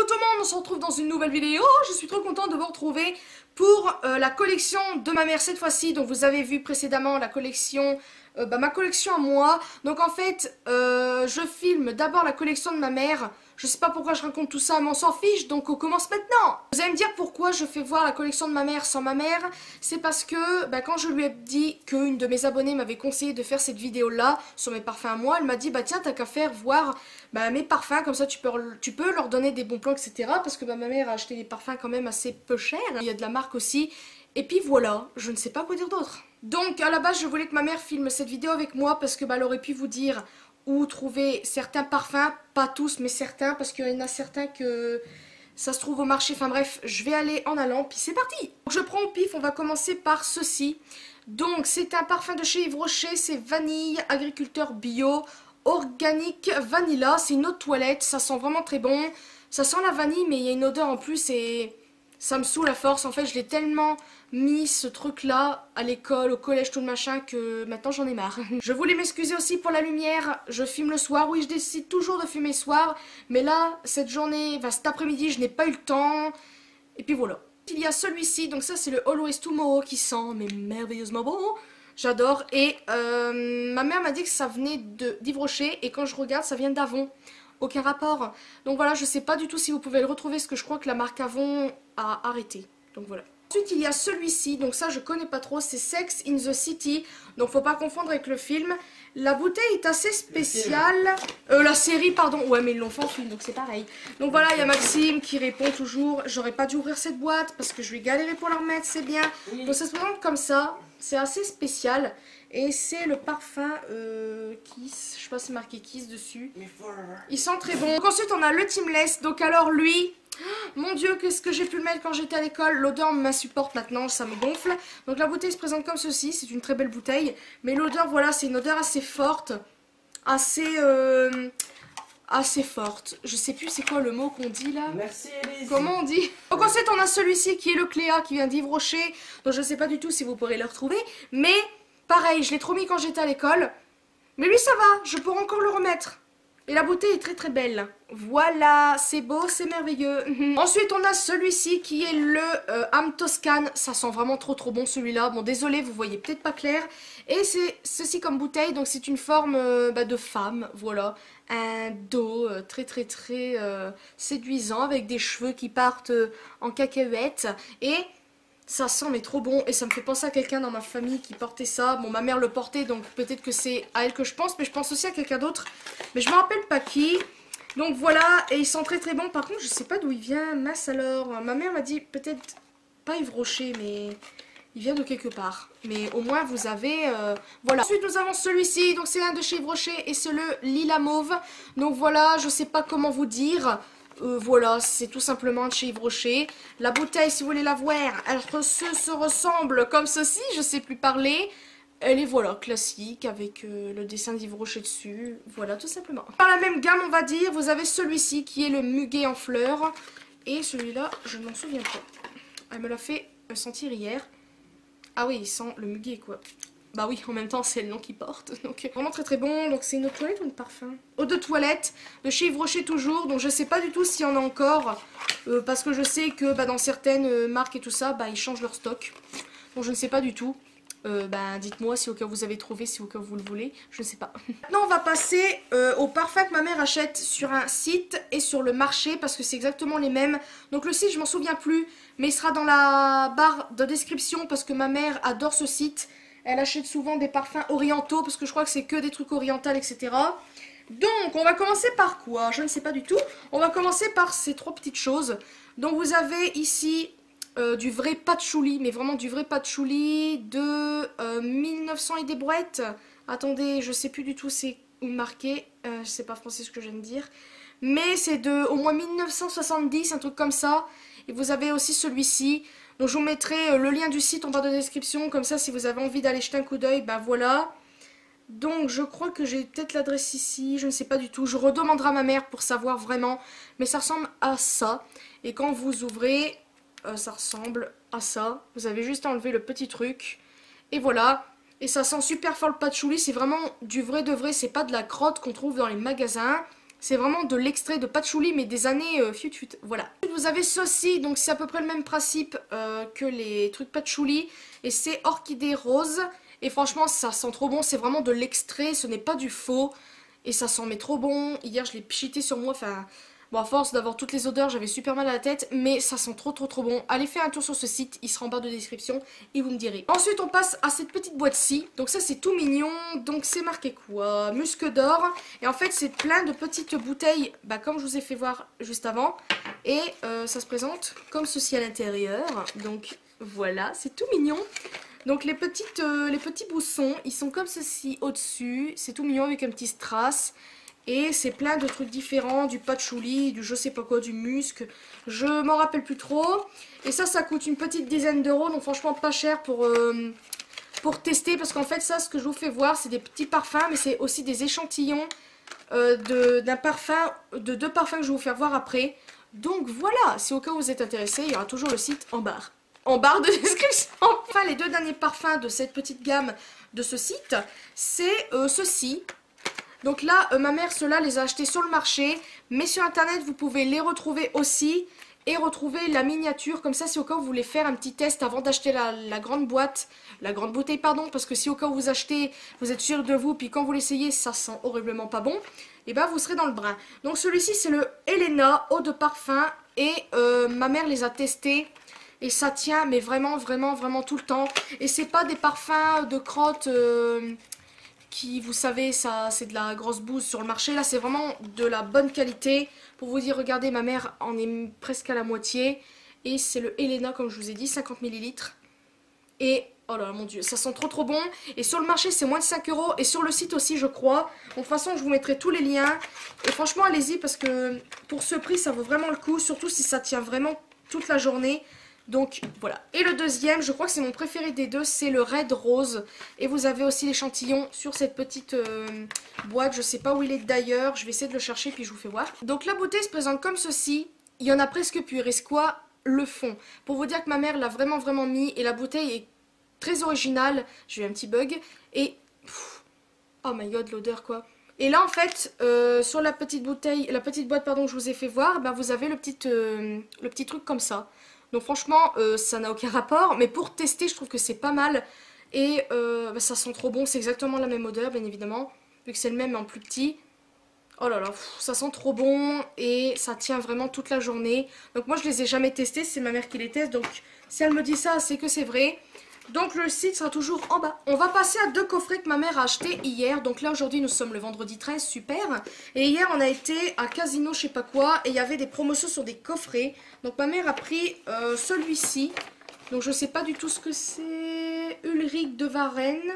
Coucou tout le monde, on se retrouve dans une nouvelle vidéo. Je suis trop contente de vous retrouver pour la collection de ma mère cette fois-ci. Donc vous avez vu précédemment la collection, ma collection à moi. Donc en fait, je filme d'abord la collection de ma mère. Je sais pas pourquoi je raconte tout ça, mais on s'en fiche, donc on commence maintenant. Vous allez me dire pourquoi je fais voir la collection de ma mère sans ma mère. C'est parce que quand je lui ai dit qu'une de mes abonnées m'avait conseillé de faire cette vidéo là sur mes parfums à moi, elle m'a dit bah tiens, t'as qu'à faire voir mes parfums, comme ça tu peux leur donner des bons plans, etc. Parce que ma mère a acheté des parfums quand même assez peu chers, il y a de la marque aussi. Et puis voilà, je ne sais pas quoi dire d'autre. Donc à la base je voulais que ma mère filme cette vidéo avec moi parce que elle aurait pu vous dire où trouver certains parfums, pas tous mais certains, parce qu'il y en a certains que ça se trouve au marché. Enfin bref, je vais aller en allant, puis c'est parti. Donc, je prends au pif, on va commencer par ceci. Donc c'est un parfum de chez Yves Rocher, c'est vanille, agriculteur bio, organique, vanilla. C'est une eau de toilette, ça sent vraiment très bon. Ça sent la vanille mais il y a une odeur en plus et ça me saoule à force. En fait je l'ai tellement mis ce truc là à l'école, au collège, tout le machin, que maintenant j'en ai marre. Je voulais m'excuser aussi pour la lumière, je filme le soir. Oui, je décide toujours de filmer le soir, mais là cette journée, cet après-midi je n'ai pas eu le temps. Et puis voilà. Il y a celui-ci, donc ça c'est le Always Tomorrow qui sent mais merveilleusement bon. J'adore. Et ma mère m'a dit que ça venait d'Yves Rocher et quand je regarde ça vient d'Avon. Aucun rapport. Donc voilà, je sais pas du tout si vous pouvez le retrouver parce que je crois que la marque Avon a arrêté. Donc voilà. Ensuite il y a celui-ci, donc ça je connais pas trop, c'est Sex in the City, donc faut pas confondre avec le film. La bouteille est assez spéciale, la série pardon, ouais mais ils l'ont fait en film donc c'est pareil. Donc voilà, il y a Maxime qui répond toujours, j'aurais pas dû ouvrir cette boîte parce que je vais galérer pour la remettre, c'est bien. Donc ça se présente comme ça, c'est assez spécial et c'est le parfum Kiss, je sais pas si c'est marqué Kiss dessus. Il sent très bon. Donc ensuite on a le Timeless, donc alors lui... Mon dieu, qu'est-ce que j'ai pu le mettre quand j'étais à l'école. L'odeur m'insupporte maintenant, ça me gonfle. Donc la bouteille se présente comme ceci, c'est une très belle bouteille. Mais l'odeur, voilà, c'est une odeur assez forte. Assez forte. Je sais plus c'est quoi le mot qu'on dit là. Merci Elise. Comment on dit? Donc ensuite on a celui-ci qui est le Cléa qui vient d'Yves Rocher. Donc je sais pas du tout si vous pourrez le retrouver. Mais pareil, je l'ai trop mis quand j'étais à l'école. Mais lui ça va, je pourrais encore le remettre. Et la bouteille est très très belle. Voilà, c'est beau, c'est merveilleux. Ensuite, on a celui-ci qui est le Âme Toscane. Ça sent vraiment trop trop bon celui-là. Bon, désolé, vous voyez peut-être pas clair. Et c'est ceci comme bouteille. Donc c'est une forme de femme, voilà. Un dos très très très séduisant avec des cheveux qui partent en cacahuètes. Et... ça sent mais trop bon et ça me fait penser à quelqu'un dans ma famille qui portait ça. Bon, ma mère le portait donc peut-être que c'est à elle que je pense, mais je pense aussi à quelqu'un d'autre. Mais je me rappelle pas qui. Donc voilà, et il sent très très bon. Par contre, je sais pas d'où il vient, mince alors. Ma mère m'a dit peut-être pas Yves Rocher, mais il vient de quelque part. Mais au moins vous avez... voilà. Ensuite nous avons celui-ci, donc c'est un de chez Yves Rocher et c'est le Lila Mauve. Donc voilà, je sais pas comment vous dire. Voilà, c'est tout simplement de chez Yves Rocher. La bouteille, si vous voulez la voir, elle se ressemble comme ceci, je sais plus parler. Elle est, voilà, classique, avec le dessin d'Yves Rocher dessus. Voilà, tout simplement. Par la même gamme, on va dire, vous avez celui-ci qui est le Muguet en fleurs. Et celui-là, je ne m'en souviens pas. Elle me l'a fait sentir hier. Ah oui, il sent le muguet, quoi. Bah oui, en même temps, c'est le nom qu'il porte. Donc, vraiment très très bon. Donc, c'est une eau de toilette ou une parfum? Eau de toilette, de chez Yves Rocher toujours. Donc, je sais pas du tout s'il y en a encore. Parce que je sais que dans certaines marques et tout ça, ils changent leur stock. Donc, je ne sais pas du tout. Dites-moi si au cas où vous avez trouvé, si au cas où vous le voulez. Je ne sais pas. Maintenant, on va passer aux parfums que ma mère achète sur un site et sur le marché. Parce que c'est exactement les mêmes. Donc, le site, je m'en souviens plus. Mais il sera dans la barre de description. Parce que ma mère adore ce site. Elle achète souvent des parfums orientaux parce que je crois que c'est que des trucs orientaux, etc. Donc, on va commencer par quoi? Je ne sais pas du tout. On va commencer par ces trois petites choses. Donc, vous avez ici du vrai patchouli, mais vraiment du vrai patchouli de 1900 et des brouettes. Attendez, je sais plus du tout c'est où marqué. Je sais pas français ce que je viens de dire. Mais c'est de au moins 1970, un truc comme ça. Et vous avez aussi celui-ci. Donc je vous mettrai le lien du site en barre de description, comme ça si vous avez envie d'aller jeter un coup d'œil, voilà. Donc je crois que j'ai peut-être l'adresse ici, je ne sais pas du tout. Je redemanderai à ma mère pour savoir vraiment, mais ça ressemble à ça. Et quand vous ouvrez, ça ressemble à ça. Vous avez juste enlevé le petit truc. Et voilà. Et ça sent super fort le patchouli, c'est vraiment du vrai de vrai, c'est pas de la crotte qu'on trouve dans les magasins. C'est vraiment de l'extrait de patchouli, mais des années fut. Voilà. Vous avez ceci, donc c'est à peu près le même principe que les trucs patchouli. Et c'est orchidée rose. Et franchement, ça sent trop bon. C'est vraiment de l'extrait, ce n'est pas du faux. Et ça sent mais trop bon. Hier, je l'ai pchité sur moi. Enfin, bon, à force d'avoir toutes les odeurs, j'avais super mal à la tête. Mais ça sent trop bon. Allez faire un tour sur ce site. Il sera en barre de description. Et vous me direz. Ensuite, on passe à cette petite boîte-ci. Donc ça, c'est tout mignon. Donc c'est marqué quoi? Musc d'or. Et en fait, c'est plein de petites bouteilles. Bah, comme je vous ai fait voir juste avant. Et ça se présente comme ceci à l'intérieur. Donc voilà, c'est tout mignon. Donc les petits boussons, ils sont comme ceci au-dessus. C'est tout mignon avec un petit strass. Et c'est plein de trucs différents, du patchouli, du je sais pas quoi, du musc. Je m'en rappelle plus trop. Et ça coûte une petite dizaine d'euros. Donc franchement pas cher pour tester. Parce qu'en fait ça, ce que je vous fais voir, c'est des petits parfums. Mais c'est aussi des échantillons d'un parfum, de deux parfums que je vais vous faire voir après. Donc voilà, si au cas où vous êtes intéressé, il y aura toujours le site en barre de description. Enfin, les deux derniers parfums de cette petite gamme de ce site, c'est ceux-ci. Donc là, ma mère, ceux-là, les a achetés sur le marché. Mais sur internet, vous pouvez les retrouver aussi. Et retrouver la miniature. Comme ça, si au cas où vous voulez faire un petit test avant d'acheter la grande boîte. La grande bouteille, pardon. Parce que si au cas où vous achetez, vous êtes sûr de vous. Puis quand vous l'essayez, ça sent horriblement pas bon. Et ben vous serez dans le brin. Donc celui-ci, c'est le Elena eau de parfum. Et ma mère les a testés. Et ça tient, mais vraiment tout le temps. Et c'est pas des parfums de crotte qui, vous savez, ça c'est de la grosse bouse sur le marché. Là, c'est vraiment de la bonne qualité. Pour vous dire, regardez, ma mère en est presque à la moitié. Et c'est le Elena, comme je vous ai dit, 50 ml. Et, oh là là, mon dieu, ça sent trop bon. Et sur le marché, c'est moins de 5 euros. Et sur le site aussi, je crois. Donc, de toute façon, je vous mettrai tous les liens. Et franchement, allez-y, parce que pour ce prix, ça vaut vraiment le coup. Surtout si ça tient vraiment toute la journée. Donc voilà. Et le deuxième, je crois que c'est mon préféré des deux, c'est le Red Rose. Et vous avez aussi l'échantillon sur cette petite boîte. Je sais pas où il est d'ailleurs. Je vais essayer de le chercher puis je vous fais voir. Donc la bouteille se présente comme ceci. Il y en a presque plus. Il reste quoi? Le fond. Pour vous dire que ma mère l'a vraiment mis. Et la bouteille est très originale. J'ai eu un petit bug. Et... oh my god, l'odeur quoi. Et là en fait, sur la petite bouteille, la petite boîte pardon que je vous ai fait voir, bah, vous avez le petit truc comme ça. Donc franchement, ça n'a aucun rapport, mais pour tester, je trouve que c'est pas mal. Et bah, ça sent trop bon, c'est exactement la même odeur, bien évidemment, vu que c'est le même mais en plus petit. Oh là là, ça sent trop bon et ça tient vraiment toute la journée. Donc moi, je les ai jamais testés, c'est ma mère qui les teste, donc si elle me dit ça, c'est que c'est vrai. Donc le site sera toujours en bas. On va passer à deux coffrets que ma mère a achetés hier. Donc là aujourd'hui nous sommes le vendredi 13, super. Et hier on a été à Casino je sais pas quoi. Et il y avait des promotions sur des coffrets. Donc ma mère a pris celui-ci. Donc je sais pas du tout ce que c'est. Ulrich de Varenne.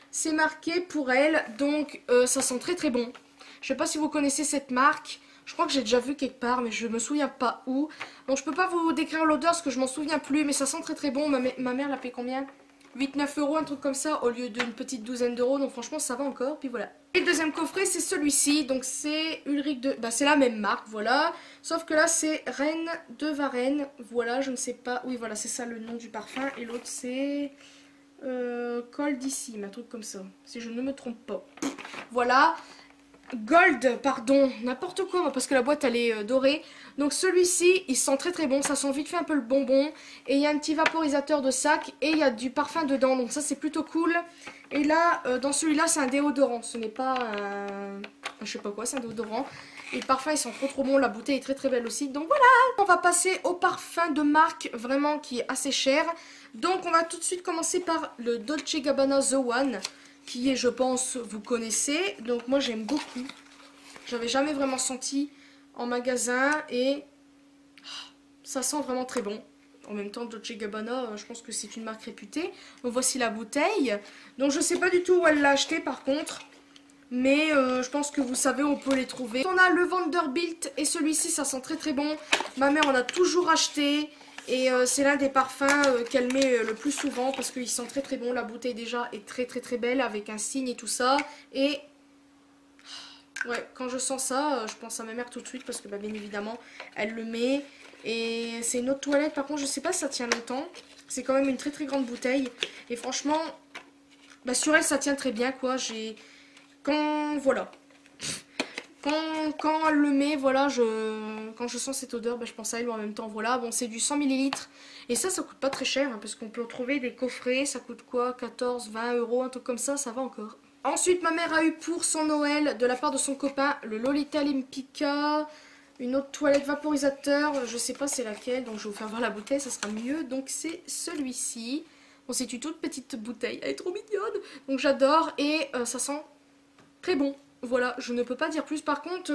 C'est marqué pour elle. Donc ça sent très bon. Je sais pas si vous connaissez cette marque. Je crois que j'ai déjà vu quelque part, mais je me souviens pas où. Donc je peux pas vous décrire l'odeur parce que je m'en souviens plus, mais ça sent très bon. Ma mère l'a payé combien? 8-9 euros, un truc comme ça, au lieu d'une petite douzaine d'euros. Donc franchement, ça va encore. Puis voilà. Et le deuxième coffret, c'est celui-ci. Donc c'est Ulrich de... bah c'est la même marque, voilà. Sauf que là, c'est Reine de Varenne. Voilà, je ne sais pas. Oui, voilà, c'est ça le nom du parfum. Et l'autre, c'est... Col d'ici, un truc comme ça. Si je ne me trompe pas. Voilà. Gold, pardon, n'importe quoi, parce que la boîte elle est dorée. Donc celui-ci, il sent très bon, ça sent vite fait un peu le bonbon. Et il y a un petit vaporisateur de sac et il y a du parfum dedans, donc ça c'est plutôt cool. Et là, dans celui-là, c'est un déodorant, ce n'est pas un... je sais pas quoi, c'est un déodorant. Et le parfum, il sent trop bon, la bouteille est très belle aussi. Donc voilà, on va passer au parfum de marque, vraiment qui est assez cher. Donc on va tout de suite commencer par le Dolce & Gabbana The One. Qui est, je pense, vous connaissez. Donc moi j'aime beaucoup. J'avais jamais vraiment senti en magasin et ça sent vraiment très bon. En même temps, Dolce & Gabbana, je pense que c'est une marque réputée. Donc voici la bouteille. Donc je sais pas du tout où elle l'a acheté par contre. Mais je pense que vous savez où on peut les trouver. On a le Vanderbilt et celui-ci, ça sent très bon. Ma mère en a toujours acheté. Et c'est l'un des parfums qu'elle met le plus souvent parce qu'il sent très bon. La bouteille déjà est très belle avec un signe et tout ça. Et ouais, quand je sens ça, je pense à ma mère tout de suite parce que bah, bien évidemment, elle le met. Et c'est une autre toilette, par contre, je sais pas si ça tient longtemps. C'est quand même une très grande bouteille. Et franchement, bah, sur elle, ça tient très bien quoi. Voilà. Quand elle le met, voilà, quand je sens cette odeur, bah, je pense à elle en même temps. Voilà, bon, c'est du 100 millilitres. Et ça coûte pas très cher, hein, parce qu'on peut trouver des coffrets. Ça coûte quoi? 14, 20 euros, un truc comme ça va encore. Ensuite, ma mère a eu pour son Noël, de la part de son copain, le Lolita Limpica. Une autre toilette vaporisateur, je sais pas c'est laquelle, donc je vais vous faire voir la bouteille, ça sera mieux. Donc c'est celui-ci. Bon, c'est une toute petite bouteille, elle est trop mignonne. Donc j'adore et ça sent très bon. Voilà, je ne peux pas dire plus. Par contre,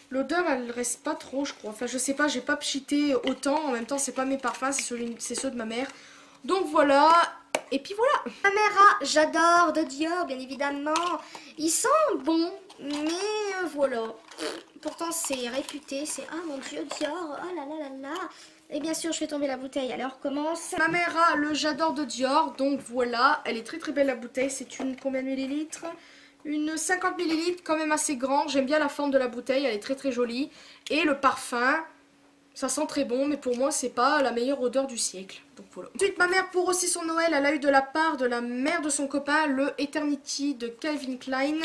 l'odeur elle reste pas trop, je crois. Enfin, je sais pas, j'ai pas pchité autant. En même temps, c'est pas mes parfums, c'est ceux de ma mère. Donc voilà. Et puis voilà. Ma mère a, j'adore de Dior, bien évidemment. Il sent bon, mais voilà. Pourtant, c'est réputé. C'est, ah mon Dieu, Dior, oh là là là là. Et bien sûr, je fais tomber la bouteille. Alors, on recommence. Ma mère a le J'adore de Dior. Donc voilà, elle est très très belle la bouteille. C'est une combien de millilitres? Une 50 millilitres, quand même assez grand. J'aime bien la forme de la bouteille, elle est très très jolie. Et le parfum, ça sent très bon, mais pour moi, c'est pas la meilleure odeur du siècle. Donc voilà. Ensuite, ma mère, pour aussi son Noël, elle a eu de la part de la mère de son copain, le Eternity de Calvin Klein.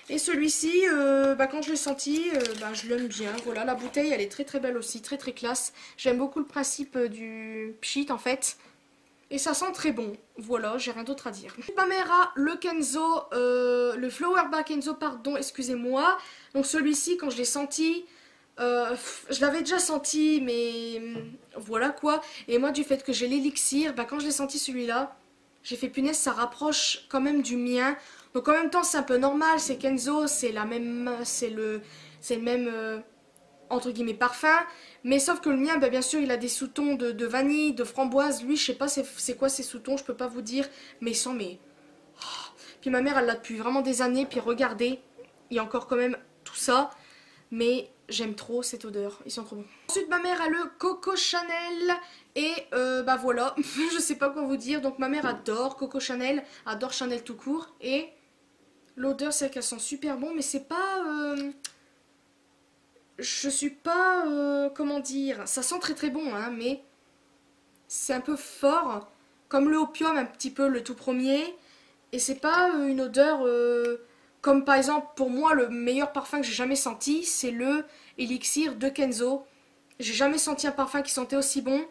Et celui-ci, quand je l'ai senti, je l'aime bien. Voilà, la bouteille, elle est très très belle aussi, très très classe. J'aime beaucoup le principe du pchit en fait. Et ça sent très bon. Voilà, j'ai rien d'autre à dire. Ma mère a le Kenzo, le Flower Bar Kenzo, pardon, excusez-moi. Donc celui-ci, quand je l'ai senti, je l'avais déjà senti, mais voilà quoi. Et moi, du fait que j'ai l'élixir, quand je l'ai senti celui-là, j'ai fait punaise, ça rapproche quand même du mien. Donc en même temps, c'est un peu normal, c'est Kenzo, c'est le même entre guillemets parfum, mais sauf que le mien, bien sûr, il a des sous-tons de vanille, de framboise. Lui, je sais pas c'est quoi ces sous-tons, je peux pas vous dire, mais ils sont Puis ma mère, elle l'a depuis vraiment des années, puis regardez, il y a encore quand même tout ça, mais j'aime trop cette odeur, ils sont trop bons. Ensuite, ma mère a le Coco Chanel, et voilà, je sais pas quoi vous dire. Donc ma mère adore Coco Chanel, adore Chanel tout court, et l'odeur, c'est qu'elle sent super bon, mais c'est pas... je suis pas... comment dire... Ça sent très très bon, hein, mais c'est un peu fort, comme le opium, un petit peu, le tout premier. Et c'est pas une odeur... comme par exemple, pour moi, le meilleur parfum que j'ai jamais senti, c'est le Elixir de Kenzo. J'ai jamais senti un parfum qui sentait aussi bon.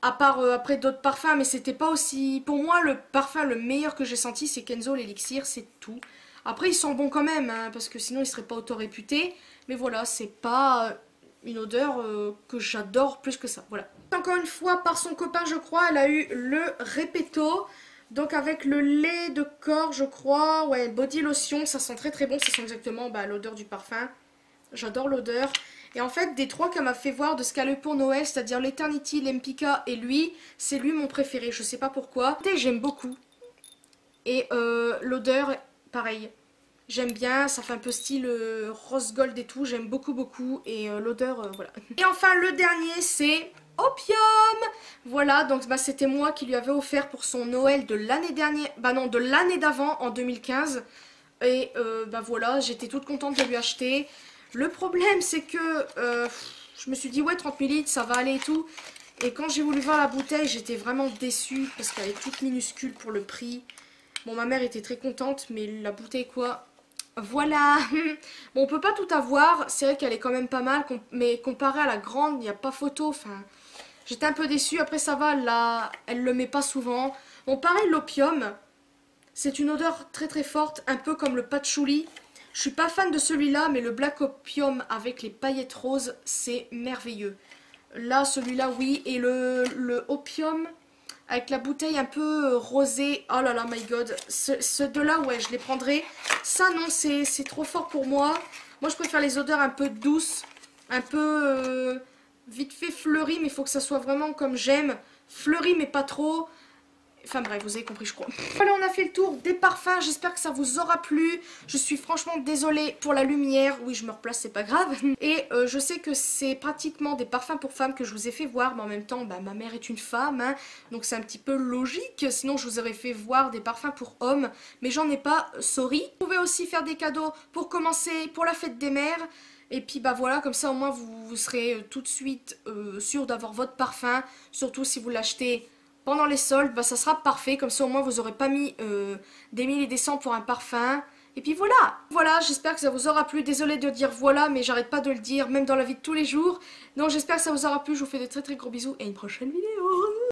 À part après d'autres parfums, mais c'était pas aussi... Pour moi, le parfum le meilleur que j'ai senti, c'est Kenzo, l'Elixir, c'est tout. Après, ils sont bons quand même, hein, parce que sinon, ils seraient pas auto-réputés. Mais voilà, c'est pas une odeur que j'adore plus que ça. Voilà. Encore une fois, par son copain, je crois, elle a eu le Repetto. Donc avec le lait de corps, je crois. Ouais, body lotion, ça sent très très bon. Ça sent exactement l'odeur du parfum. J'adore l'odeur. Et en fait, des trois qu'elle m'a fait voir de ce qu'elle a eu pour Noël, c'est-à-dire l'Eternity, l'Empika et lui, c'est lui mon préféré. Je sais pas pourquoi. J'aime beaucoup. Et l'odeur, pareil. J'aime bien, ça fait un peu style rose gold et tout, j'aime beaucoup beaucoup. Et l'odeur, voilà. Et enfin, le dernier, c'est Opium. Voilà, donc c'était moi qui lui avais offert pour son Noël de l'année dernière. Non, de l'année d'avant, en 2015. Et voilà, j'étais toute contente de lui acheter. Le problème, c'est que je me suis dit, ouais, 30 ml, ça va aller et tout. Et quand j'ai voulu voir la bouteille, j'étais vraiment déçue parce qu'elle est toute minuscule pour le prix. Bon, ma mère était très contente, mais la bouteille, quoi. Voilà. Bon, on peut pas tout avoir. C'est vrai qu'elle est quand même pas mal, mais comparée à la grande, il n'y a pas photo. Enfin, j'étais un peu déçue. Après, ça va, elle le met pas souvent. Bon, pareil, l'opium. C'est une odeur très très forte, un peu comme le patchouli. Je suis pas fan de celui-là, mais le Black Opium avec les paillettes roses, c'est merveilleux. Là, celui-là, oui. Et le Opium avec la bouteille un peu rosée. Oh là là, my god. Ce deux-là, ouais, je les prendrai. Ça, non, c'est trop fort pour moi. Moi, je préfère les odeurs un peu douces, un peu vite fait fleuries, mais il faut que ça soit vraiment comme j'aime. Fleuries, mais pas trop. Enfin bref, vous avez compris, je crois. Voilà, on a fait le tour des parfums. J'espère que ça vous aura plu. Je suis franchement désolée pour la lumière. Oui, je me replace, c'est pas grave. Et je sais que c'est pratiquement des parfums pour femmes que je vous ai fait voir. Mais en même temps, ma mère est une femme, hein, donc c'est un petit peu logique. Sinon, je vous aurais fait voir des parfums pour hommes. Mais j'en ai pas, sorry. Vous pouvez aussi faire des cadeaux pour commencer pour la fête des mères. Et puis voilà, comme ça au moins vous serez tout de suite sûr d'avoir votre parfum. Surtout si vous l'achetez pendant les soldes, ça sera parfait. Comme ça au moins vous n'aurez pas mis des mille et des cents pour un parfum. Et puis voilà, voilà, j'espère que ça vous aura plu. Désolée de dire voilà, mais j'arrête pas de le dire, même dans la vie de tous les jours. Donc j'espère que ça vous aura plu, je vous fais de très très gros bisous et une prochaine vidéo.